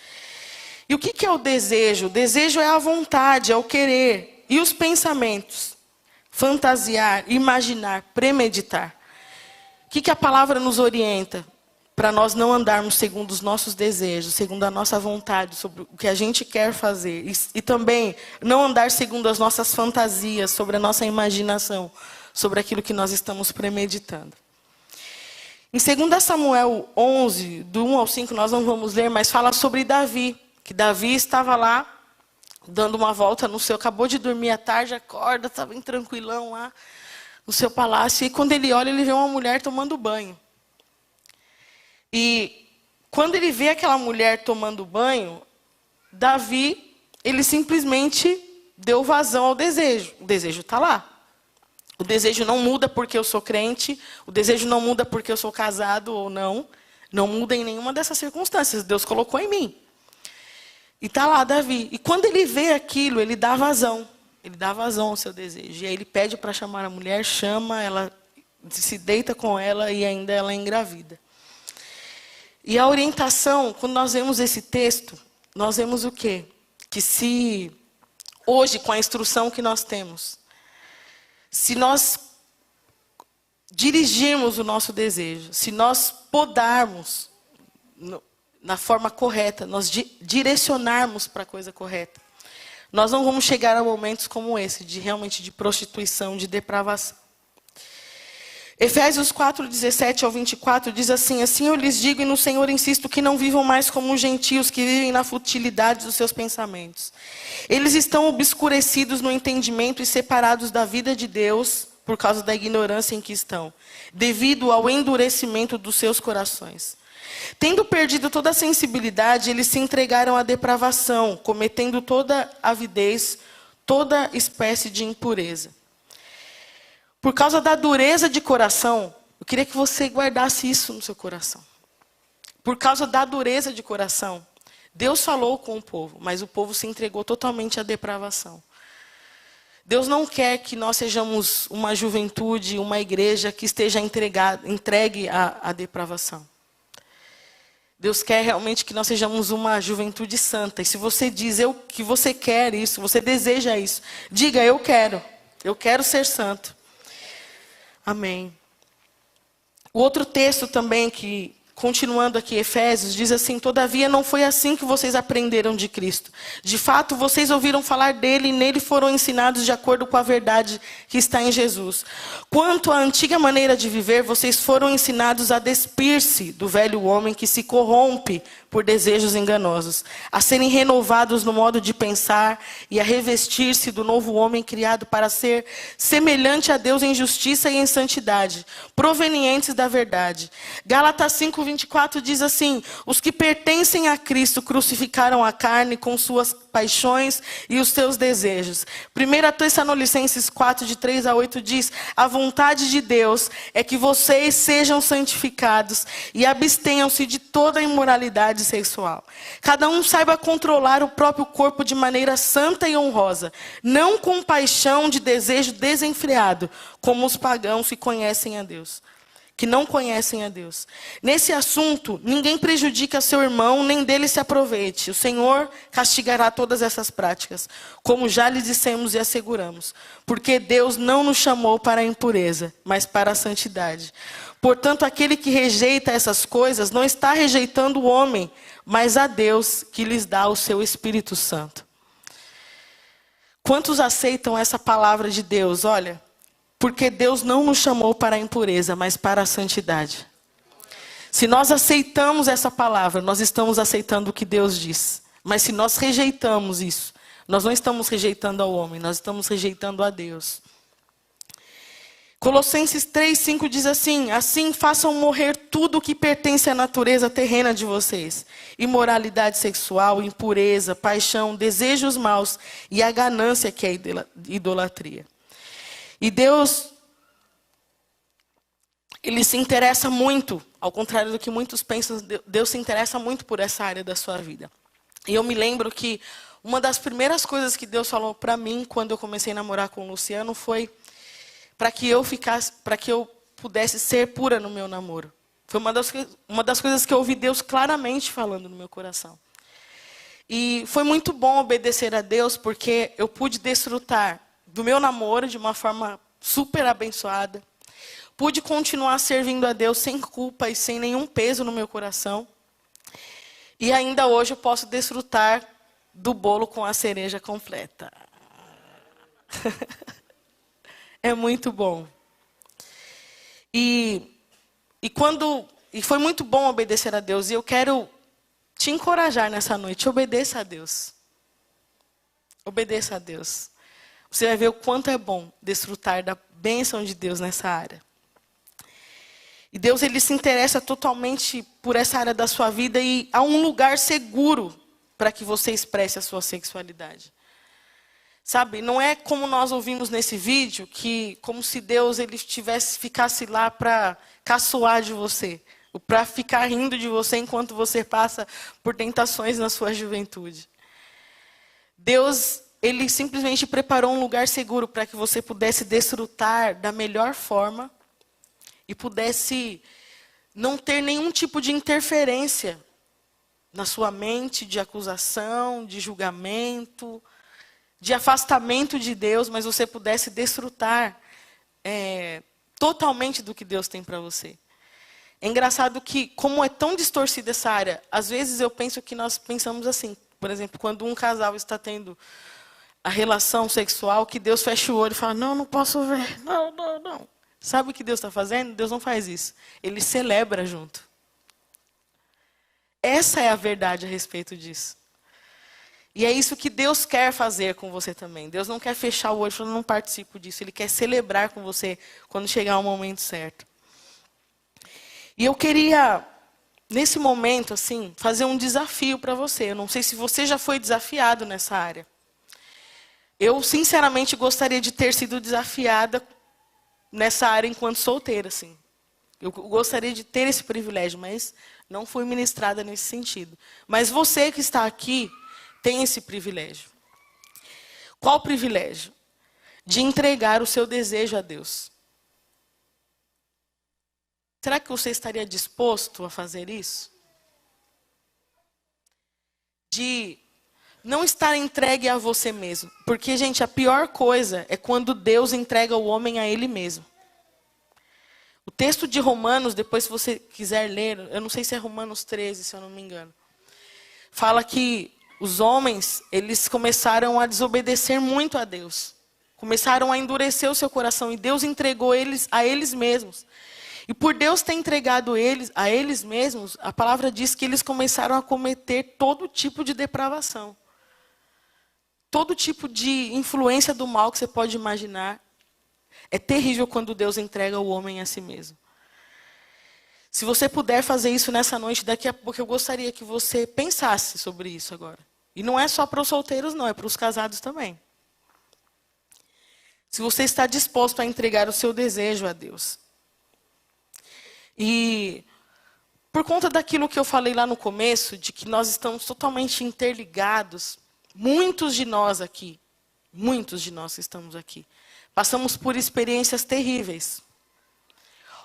E o que é o desejo? O desejo é a vontade, é o querer. E os pensamentos? Fantasiar, imaginar, premeditar. O que a palavra nos orienta? Para nós não andarmos segundo os nossos desejos, segundo a nossa vontade, sobre o que a gente quer fazer. E também não andar segundo as nossas fantasias, sobre a nossa imaginação, sobre aquilo que nós estamos premeditando. Em 2 Samuel 11, do 1 ao 5, nós não vamos ler, mas fala sobre Davi. Que Davi estava lá, dando uma volta no seu, acabou de dormir à tarde, acorda, estava bem tranquilão lá no seu palácio. E quando ele olha, ele vê uma mulher tomando banho. E quando ele vê aquela mulher tomando banho, Davi, ele simplesmente deu vazão ao desejo. O desejo está lá. O desejo não muda porque eu sou crente, o desejo não muda porque eu sou casado ou não. Não muda em nenhuma dessas circunstâncias. Deus colocou em mim. E está lá Davi. E quando ele vê aquilo, ele dá vazão. Ele dá vazão ao seu desejo. E aí ele pede para chamar a mulher, chama, ela se deita com ela e ainda ela engravida. E a orientação, quando nós vemos esse texto, nós vemos o quê? Que se hoje, com a instrução que nós temos, se nós dirigirmos o nosso desejo, se nós podarmos na forma correta, nós direcionarmos para a coisa correta, nós não vamos chegar a momentos como esse, realmente de prostituição, de depravação. Efésios 4, 17 ao 24 diz assim: assim eu lhes digo e no Senhor insisto que não vivam mais como os gentios que vivem na futilidade dos seus pensamentos. Eles estão obscurecidos no entendimento e separados da vida de Deus por causa da ignorância em que estão, devido ao endurecimento dos seus corações. Tendo perdido toda a sensibilidade, eles se entregaram à depravação, cometendo toda avidez, toda espécie de impureza. Por causa da dureza de coração, eu queria que você guardasse isso no seu coração. Por causa da dureza de coração, Deus falou com o povo, mas o povo se entregou totalmente à depravação. Deus não quer que nós sejamos uma juventude, uma igreja que esteja entregue à depravação. Deus quer realmente que nós sejamos uma juventude santa. E se você diz que você quer isso, você deseja isso, diga: eu quero. Eu quero ser santo. Amém. O outro texto também que, continuando aqui, Efésios, diz assim: todavia não foi assim que vocês aprenderam de Cristo. De fato, vocês ouviram falar dele e nele foram ensinados de acordo com a verdade que está em Jesus. Quanto à antiga maneira de viver, vocês foram ensinados a despir-se do velho homem que se corrompe por desejos enganosos, a serem renovados no modo de pensar e a revestir-se do novo homem criado para ser semelhante a Deus em justiça e em santidade, provenientes da verdade. Gálatas 5:24 diz assim: os que pertencem a Cristo crucificaram a carne com suas paixões e os seus desejos. 1 Tessalonicenses 4:3-8 diz: a vontade de Deus é que vocês sejam santificados e abstenham-se de toda imoralidade sexual. Cada um saiba controlar o próprio corpo de maneira santa e honrosa, não com paixão de desejo desenfreado, como os pagãos que conhecem a Deus. Que não conhecem a Deus. Nesse assunto, ninguém prejudica seu irmão, nem dele se aproveite. O Senhor castigará todas essas práticas, como já lhe dissemos e asseguramos. Porque Deus não nos chamou para a impureza, mas para a santidade. Portanto, aquele que rejeita essas coisas não está rejeitando o homem, mas a Deus que lhes dá o seu Espírito Santo. Quantos aceitam essa palavra de Deus? Olha, porque Deus não nos chamou para a impureza, mas para a santidade. Se nós aceitamos essa palavra, nós estamos aceitando o que Deus diz. Mas se nós rejeitamos isso, nós não estamos rejeitando ao homem, nós estamos rejeitando a Deus. Colossenses 3:5 diz assim: assim façam morrer tudo o que pertence à natureza terrena de vocês. Imoralidade sexual, impureza, paixão, desejos maus e a ganância, que é a idolatria. E Deus, Ele se interessa muito, ao contrário do que muitos pensam, Deus se interessa muito por essa área da sua vida. E eu me lembro que uma das primeiras coisas que Deus falou para mim, quando eu comecei a namorar com o Luciano, foi para que eu pudesse ser pura no meu namoro. Foi uma das coisas que eu ouvi Deus claramente falando no meu coração. E foi muito bom obedecer a Deus, porque eu pude desfrutar do meu namoro de uma forma super abençoada. Pude continuar servindo a Deus sem culpa e sem nenhum peso no meu coração. E ainda hoje eu posso desfrutar do bolo com a cereja completa. É muito bom. E foi muito bom obedecer a Deus. E eu quero te encorajar nessa noite. Obedeça a Deus. Obedeça a Deus. Você vai ver o quanto é bom desfrutar da bênção de Deus nessa área. E Deus, Ele se interessa totalmente por essa área da sua vida e há um lugar seguro para que você expresse a sua sexualidade. Sabe, não é como nós ouvimos nesse vídeo, que como se Deus ele ficasse lá para caçoar de você, ou para ficar rindo de você enquanto você passa por tentações na sua juventude. Deus, Ele simplesmente preparou um lugar seguro para que você pudesse desfrutar da melhor forma e pudesse não ter nenhum tipo de interferência na sua mente, de acusação, de julgamento, de afastamento de Deus, mas você pudesse desfrutar totalmente do que Deus tem para você. É engraçado que, como é tão distorcida essa área, às vezes eu penso que nós pensamos assim, por exemplo, quando um casal está tendo a relação sexual, que Deus fecha o olho e fala, não, não posso ver, não. Sabe o que Deus está fazendo? Deus não faz isso. Ele celebra junto. Essa é a verdade a respeito disso. E é isso que Deus quer fazer com você também. Deus não quer fechar o olho e falar, não participo disso. Ele quer celebrar com você quando chegar o momento certo. E eu queria, nesse momento, assim, fazer um desafio para você. Eu não sei se você já foi desafiado nessa área. Eu, sinceramente, gostaria de ter sido desafiada nessa área enquanto solteira, assim. Eu gostaria de ter esse privilégio, mas não fui ministrada nesse sentido. Mas você que está aqui tem esse privilégio. Qual o privilégio? De entregar o seu desejo a Deus. Será que você estaria disposto a fazer isso? De não estar entregue a você mesmo. Porque, gente, a pior coisa é quando Deus entrega o homem a ele mesmo. O texto de Romanos, depois se você quiser ler, eu não sei se é Romanos 13, se eu não me engano, fala que os homens, eles começaram a desobedecer muito a Deus. Começaram a endurecer o seu coração e Deus entregou eles a eles mesmos. E por Deus ter entregado eles a eles mesmos, a palavra diz que eles começaram a cometer todo tipo de depravação. Todo tipo de influência do mal que você pode imaginar. É terrível quando Deus entrega o homem a si mesmo. Se você puder fazer isso nessa noite, daqui a pouco eu gostaria que você pensasse sobre isso agora. E não é só para os solteiros, não, é para os casados também. Se você está disposto a entregar o seu desejo a Deus. E por conta daquilo que eu falei lá no começo, de que nós estamos totalmente interligados, muitos de nós aqui, muitos de nós que estamos aqui, passamos por experiências terríveis.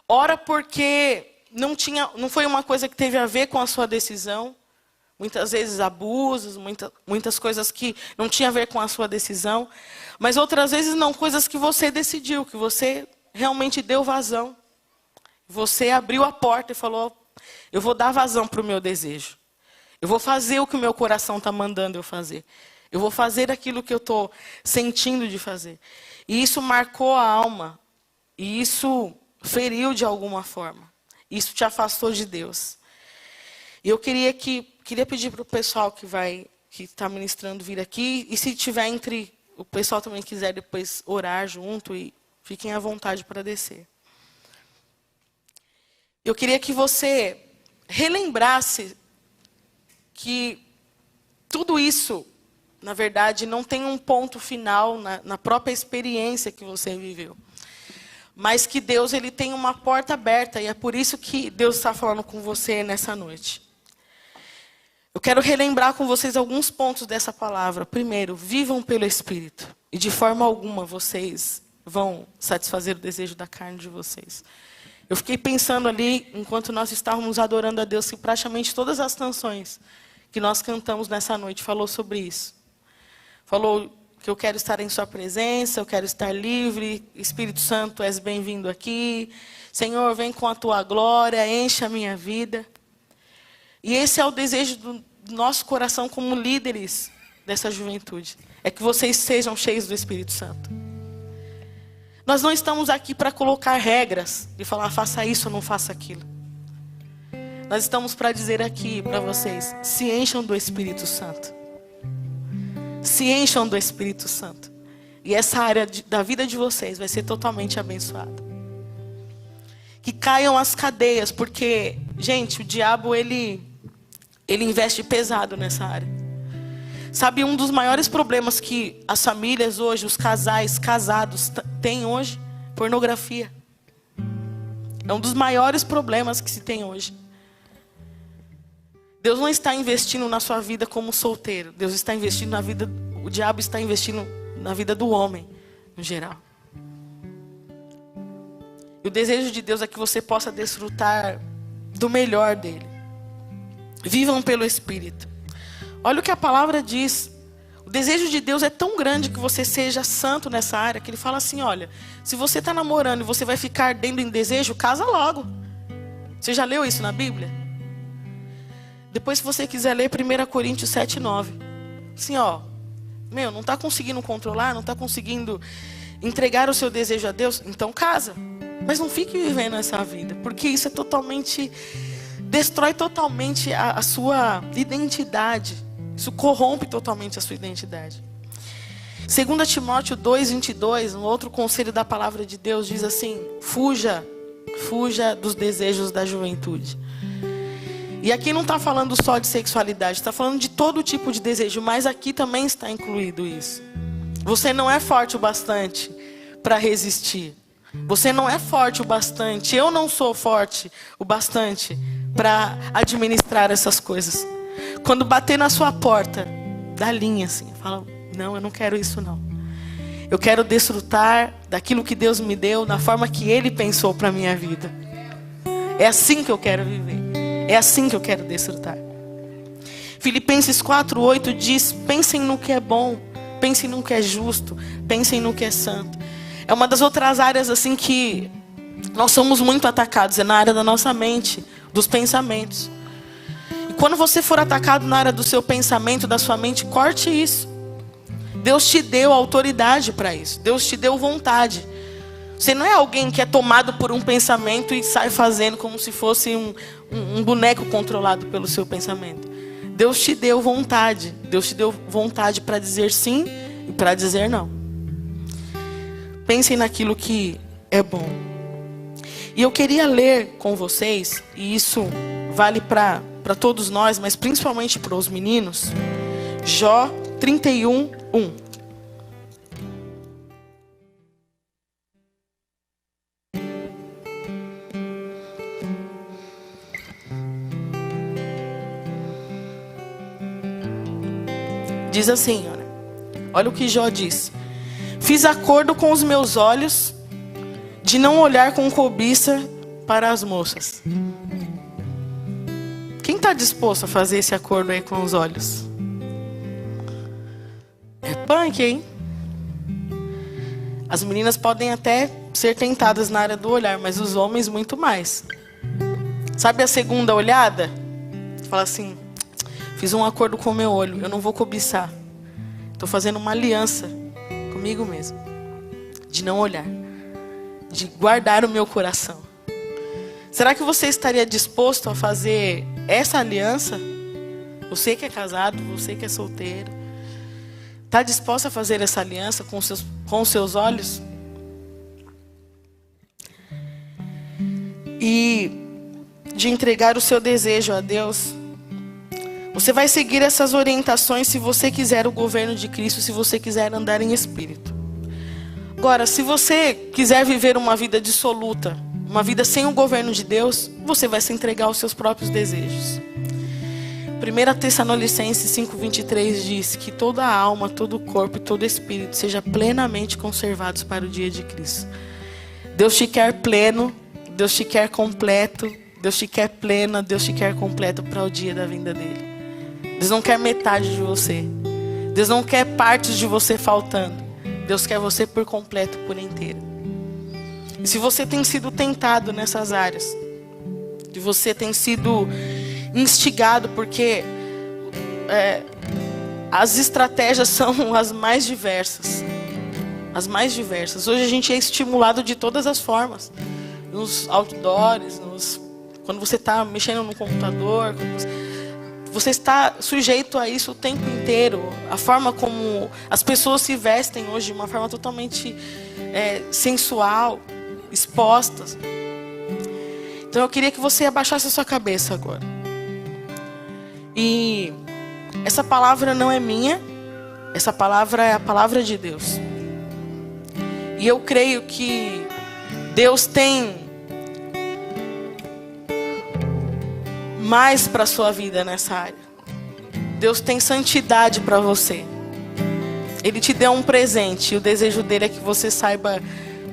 Ora porque não foi uma coisa que teve a ver com a sua decisão. Muitas vezes abusos, muitas coisas que não tinham a ver com a sua decisão. Mas outras vezes não, coisas que você decidiu, que você realmente deu vazão. Você abriu a porta e falou, eu vou dar vazão para o meu desejo. Eu vou fazer o que o meu coração está mandando eu fazer. Eu vou fazer aquilo que eu estou sentindo de fazer. E isso marcou a alma. E isso feriu de alguma forma. Isso te afastou de Deus. E eu queria pedir para o pessoal que está ministrando vir aqui. E se tiver o pessoal também quiser depois orar junto, e fiquem à vontade para descer. Eu queria que você relembrasse que tudo isso, na verdade, não tem um ponto final na própria experiência que você viveu. Mas que Deus ele tem uma porta aberta, e é por isso que Deus está falando com você nessa noite. Eu quero relembrar com vocês alguns pontos dessa palavra. Primeiro, vivam pelo Espírito. E de forma alguma vocês vão satisfazer o desejo da carne de vocês. Eu fiquei pensando ali, enquanto nós estávamos adorando a Deus, que praticamente todas as canções que nós cantamos nessa noite falou sobre isso. Falou que eu quero estar em sua presença, eu quero estar livre, Espírito Santo, és bem-vindo aqui. Senhor, vem com a tua glória, enche a minha vida. E esse é o desejo do nosso coração como líderes dessa juventude. É que vocês sejam cheios do Espírito Santo. Nós não estamos aqui para colocar regras e falar, faça isso ou não faça aquilo. Nós estamos para dizer aqui para vocês, se encham do Espírito Santo. Se encham do Espírito Santo. E essa área da vida de vocês vai ser totalmente abençoada. Que caiam as cadeias, porque, gente, o diabo, ele investe pesado nessa área. Sabe, um dos maiores problemas que as famílias hoje, os casais casados têm hoje? Pornografia. É um dos maiores problemas que se tem hoje. Deus não está investindo na sua vida como solteiro. Deus está investindo na vida, o diabo está investindo na vida do homem, no geral. E o desejo de Deus é que você possa desfrutar do melhor dele. Vivam pelo Espírito. Olha o que a palavra diz. O desejo de Deus é tão grande que você seja santo nessa área, que ele fala assim, olha, se você está namorando e você vai ficar ardendo em desejo, casa logo. Você já leu isso na Bíblia? Depois, se você quiser ler 1 Coríntios 7:9. Assim, não está conseguindo controlar, não está conseguindo entregar o seu desejo a Deus, então casa. Mas não fique vivendo essa vida, porque isso é destrói totalmente a sua identidade. Isso corrompe totalmente a sua identidade. 2 Timóteo 2:22, um outro conselho da palavra de Deus, diz assim, fuja dos desejos da juventude. E aqui não está falando só de sexualidade, está falando de todo tipo de desejo, mas aqui também está incluído isso. Você não é forte o bastante para resistir. Você não é forte o bastante, eu não sou forte o bastante para administrar essas coisas. Quando bater na sua porta, dá linha assim, fala, não, eu não quero isso não. Eu quero desfrutar daquilo que Deus me deu, da forma que Ele pensou para a minha vida. É assim que eu quero viver. É assim que eu quero desfrutar. Filipenses 4:8 diz: pensem no que é bom, pensem no que é justo, pensem no que é santo. É uma das outras áreas assim que nós somos muito atacados, é na área da nossa mente, dos pensamentos. E quando você for atacado na área do seu pensamento, da sua mente, corte isso. Deus te deu autoridade para isso. Deus te deu vontade. Você não é alguém que é tomado por um pensamento e sai fazendo como se fosse um boneco controlado pelo seu pensamento. Deus te deu vontade. Deus te deu vontade para dizer sim e para dizer não. Pensem naquilo que é bom. E eu queria ler com vocês, e isso vale para todos nós, mas principalmente para os meninos, Jó 31:1. Diz assim, olha o que Jó diz: fiz acordo com os meus olhos de não olhar com cobiça para as moças. Quem está disposto a fazer esse acordo aí com os olhos? É punk, hein? As meninas podem até ser tentadas na área do olhar, mas os homens muito mais. Sabe a segunda olhada? Fala assim: fiz um acordo com o meu olho, eu não vou cobiçar. Estou fazendo uma aliança comigo mesmo, de não olhar, de guardar o meu coração. Será que você estaria disposto a fazer essa aliança? Você que é casado, você que é solteiro, está disposto a fazer essa aliança com os seus olhos? E de entregar o seu desejo a Deus. Você vai seguir essas orientações se você quiser o governo de Cristo, se você quiser andar em espírito. Agora, se você quiser viver uma vida dissoluta, uma vida sem o governo de Deus, você vai se entregar aos seus próprios desejos. 1 Tessalonicenses 5:23 diz que toda a alma, todo o corpo e todo o espírito seja plenamente conservados para o dia de Cristo. Deus te quer pleno, Deus te quer completo, Deus te quer plena, Deus te quer completo para o dia da vinda dele. Deus não quer metade de você. Deus não quer partes de você faltando. Deus quer você por completo, por inteiro. E se você tem sido tentado nessas áreas, se você tem sido instigado, porque as estratégias são as mais diversas. As mais diversas. Hoje a gente é estimulado de todas as formas. Nos outdoors, quando você está mexendo no computador, você está sujeito a isso o tempo inteiro. A forma como as pessoas se vestem hoje, de uma forma totalmente sensual, expostas. Então eu queria que você abaixasse a sua cabeça agora. E essa palavra não é minha, essa palavra é a palavra de Deus. E eu creio que Deus tem mais para a sua vida nessa área. Deus tem santidade para você. Ele te deu um presente e o desejo dele é que você saiba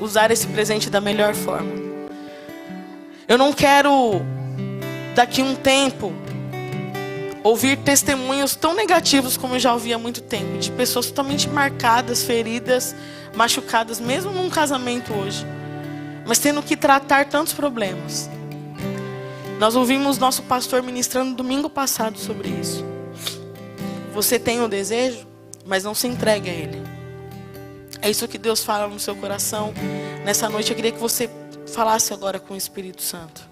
usar esse presente da melhor forma. Eu não quero, daqui a um tempo, ouvir testemunhos tão negativos como eu já ouvi há muito tempo, de pessoas totalmente marcadas, feridas, machucadas, mesmo num casamento hoje, mas tendo que tratar tantos problemas. Nós ouvimos nosso pastor ministrando domingo passado sobre isso. Você tem o desejo, mas não se entregue a ele. É isso que Deus fala no seu coração. Nessa noite eu queria que você falasse agora com o Espírito Santo.